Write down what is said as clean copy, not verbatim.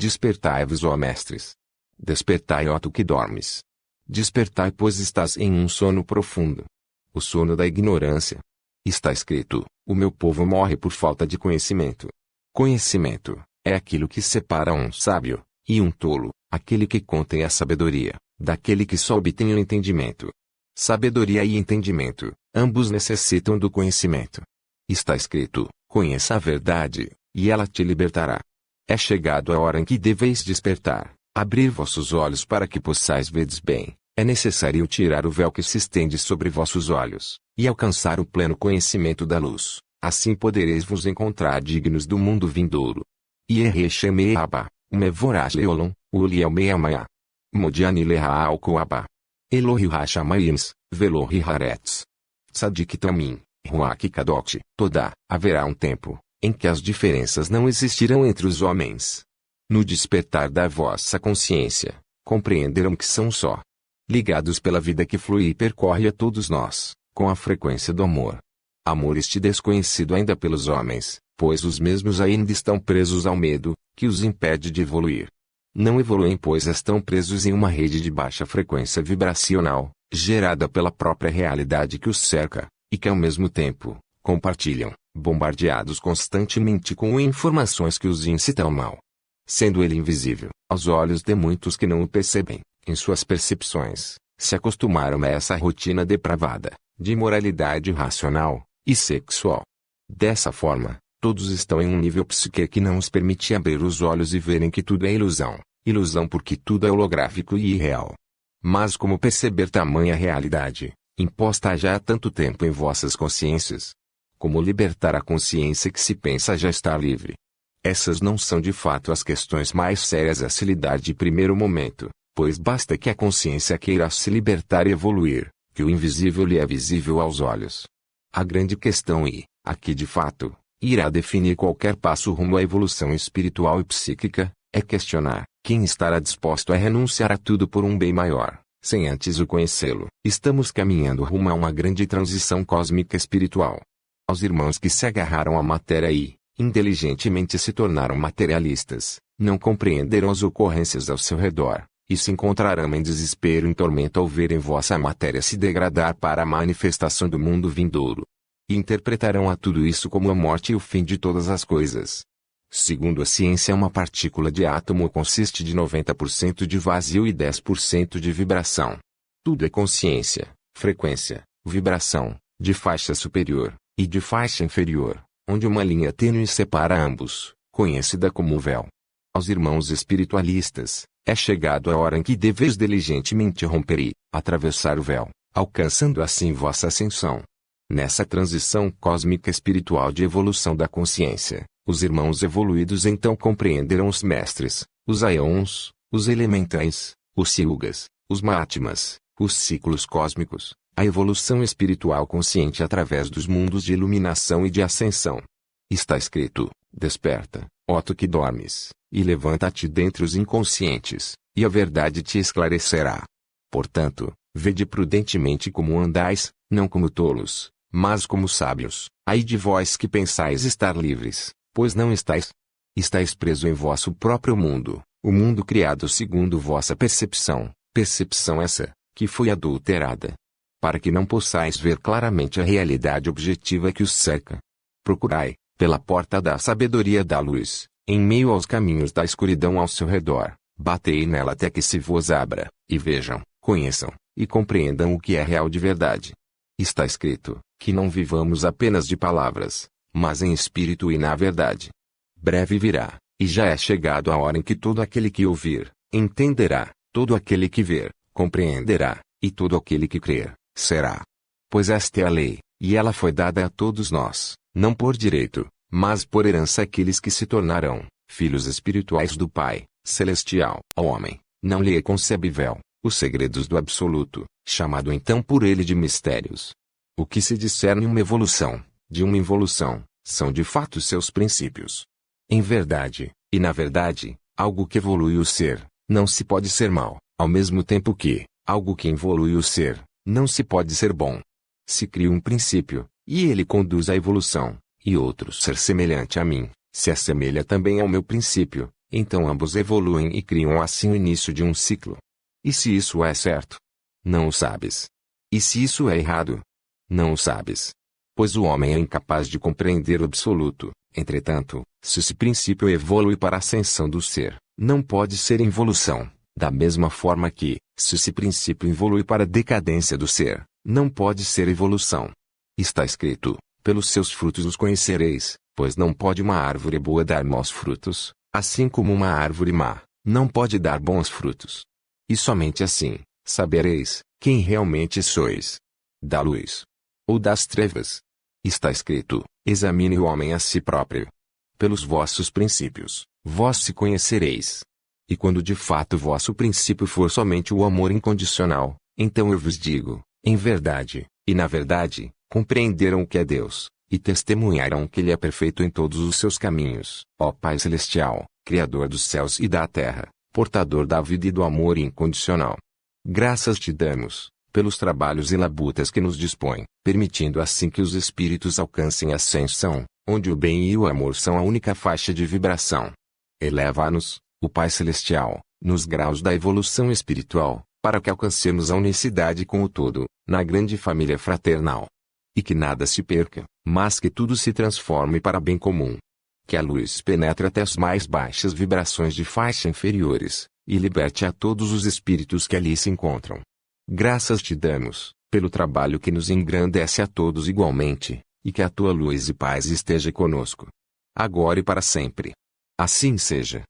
Despertai-vos, ó mestres. Despertai, ó tu que dormes. Despertai, pois estás em um sono profundo. O sono da ignorância. Está escrito: o meu povo morre por falta de conhecimento. Conhecimento é aquilo que separa um sábio e um tolo, aquele que contém a sabedoria, daquele que só obtém o entendimento. Sabedoria e entendimento, ambos necessitam do conhecimento. Está escrito: conheça a verdade, e ela te libertará. É chegado a hora em que deveis despertar, abrir vossos olhos para que possais vedes bem. É necessário tirar o véu que se estende sobre vossos olhos, e alcançar o pleno conhecimento da luz. Assim podereis vos encontrar dignos do mundo vindouro. Ierrechemeaba, Mevorach Leolon, Ulielmeamaya. Modiani Leha Alcoaba. Elohi Hashamains, Velohi Haretz. Tzadik Tamin, Ruach Kadot, Todá. Haverá um tempo em que as diferenças não existirão entre os homens. No despertar da vossa consciência, compreenderão que são só. Ligados pela vida que flui e percorre a todos nós, com a frequência do amor. Amor este desconhecido ainda pelos homens, pois os mesmos ainda estão presos ao medo, que os impede de evoluir. Não evoluem pois estão presos em uma rede de baixa frequência vibracional, gerada pela própria realidade que os cerca, e que ao mesmo tempo, compartilham, bombardeados constantemente com informações que os incitam ao mal. Sendo ele invisível, aos olhos de muitos que não o percebem, em suas percepções, se acostumaram a essa rotina depravada, de imoralidade racional e sexual. Dessa forma, todos estão em um nível psíquico que não os permite abrir os olhos e verem que tudo é ilusão, ilusão porque tudo é holográfico e irreal. Mas como perceber tamanha realidade, imposta já há tanto tempo em vossas consciências? Como libertar a consciência que se pensa já estar livre? Essas não são de fato as questões mais sérias a se lidar de primeiro momento. Pois basta que a consciência queira se libertar e evoluir, que o invisível lhe é visível aos olhos. A grande questão aqui de fato, irá definir qualquer passo rumo à evolução espiritual e psíquica, é questionar, quem estará disposto a renunciar a tudo por um bem maior, sem antes o conhecê-lo. Estamos caminhando rumo a uma grande transição cósmica espiritual. Aos irmãos que se agarraram à matéria e, inteligentemente se tornaram materialistas, não compreenderão as ocorrências ao seu redor. E se encontrarão em desespero e em tormento ao verem vossa matéria se degradar para a manifestação do mundo vindouro. E interpretarão a tudo isso como a morte e o fim de todas as coisas. Segundo a ciência, uma partícula de átomo consiste de 90% de vazio e 10% de vibração. Tudo é consciência, frequência, vibração, de faixa superior e de faixa inferior, onde uma linha tênue separa ambos, conhecida como véu. Aos irmãos espiritualistas, é chegado a hora em que deveis diligentemente romper e atravessar o véu, alcançando assim vossa ascensão. Nessa transição cósmica espiritual de evolução da consciência, os irmãos evoluídos então compreenderão os mestres, os aeons, os elementais, os yugas, os mahatmas, os ciclos cósmicos, a evolução espiritual consciente através dos mundos de iluminação e de ascensão. Está escrito: desperta, ó tu que dormes, e levanta-te dentre os inconscientes, e a verdade te esclarecerá. Portanto, vede prudentemente como andais, não como tolos, mas como sábios. Ai de vós que pensais estar livres, pois não estáis. Estáis preso em vosso próprio mundo, o mundo criado segundo vossa percepção, percepção essa, que foi adulterada. Para que não possais ver claramente a realidade objetiva que os cerca. Procurai, pela porta da sabedoria da luz, em meio aos caminhos da escuridão ao seu redor, batei nela até que se vos abra, e vejam, conheçam, e compreendam o que é real de verdade. Está escrito, que não vivamos apenas de palavras, mas em espírito e na verdade. Breve virá, e já é chegado a hora em que todo aquele que ouvir, entenderá, todo aquele que ver, compreenderá, e todo aquele que crer, será. Pois esta é a lei, e ela foi dada a todos nós, não por direito, mas por herança àqueles que se tornarão filhos espirituais do Pai Celestial. Ao homem, não lhe é concebível os segredos do Absoluto, chamado então por ele de mistérios. O que se discerne uma evolução, de uma involução, são de fato seus princípios. Em verdade, e na verdade, algo que evolui o ser, não se pode ser mal, ao mesmo tempo que, algo que evolui o ser, não se pode ser bom. Se cria um princípio, e ele conduz à evolução, e outro ser semelhante a mim, se assemelha também ao meu princípio, Então ambos evoluem e criam assim o início de um ciclo. E se isso é certo? Não o sabes. E se isso é errado? Não o sabes. Pois o homem é incapaz de compreender o absoluto. Entretanto, se esse princípio evolui para a ascensão do ser, não pode ser involução, da mesma forma que, se esse princípio evolui para a decadência do ser, não pode ser evolução. Está escrito, pelos seus frutos os conhecereis, pois não pode uma árvore boa dar maus frutos, assim como uma árvore má, não pode dar bons frutos. E somente assim, sabereis, quem realmente sois. Da luz. Ou das trevas. Está escrito, examine o homem a si próprio. Pelos vossos princípios, vós se conhecereis. E quando de fato vosso princípio for somente o amor incondicional, então eu vos digo, em verdade, e na verdade, compreenderão o que é Deus, e testemunharão que Ele é perfeito em todos os seus caminhos, ó Pai Celestial, Criador dos céus e da terra, portador da vida e do amor incondicional. Graças te damos, pelos trabalhos e labutas que nos dispõe, permitindo assim que os espíritos alcancem a ascensão, onde o bem e o amor são a única faixa de vibração. Eleva-nos, o Pai Celestial, nos graus da evolução espiritual, para que alcancemos a unicidade com o todo, na grande família fraternal. E que nada se perca, mas que tudo se transforme para bem comum. Que a luz penetre até as mais baixas vibrações de faixa inferiores, e liberte a todos os espíritos que ali se encontram. Graças te damos, pelo trabalho que nos engrandece a todos igualmente, e que a tua luz e paz esteja conosco. Agora e para sempre. Assim seja.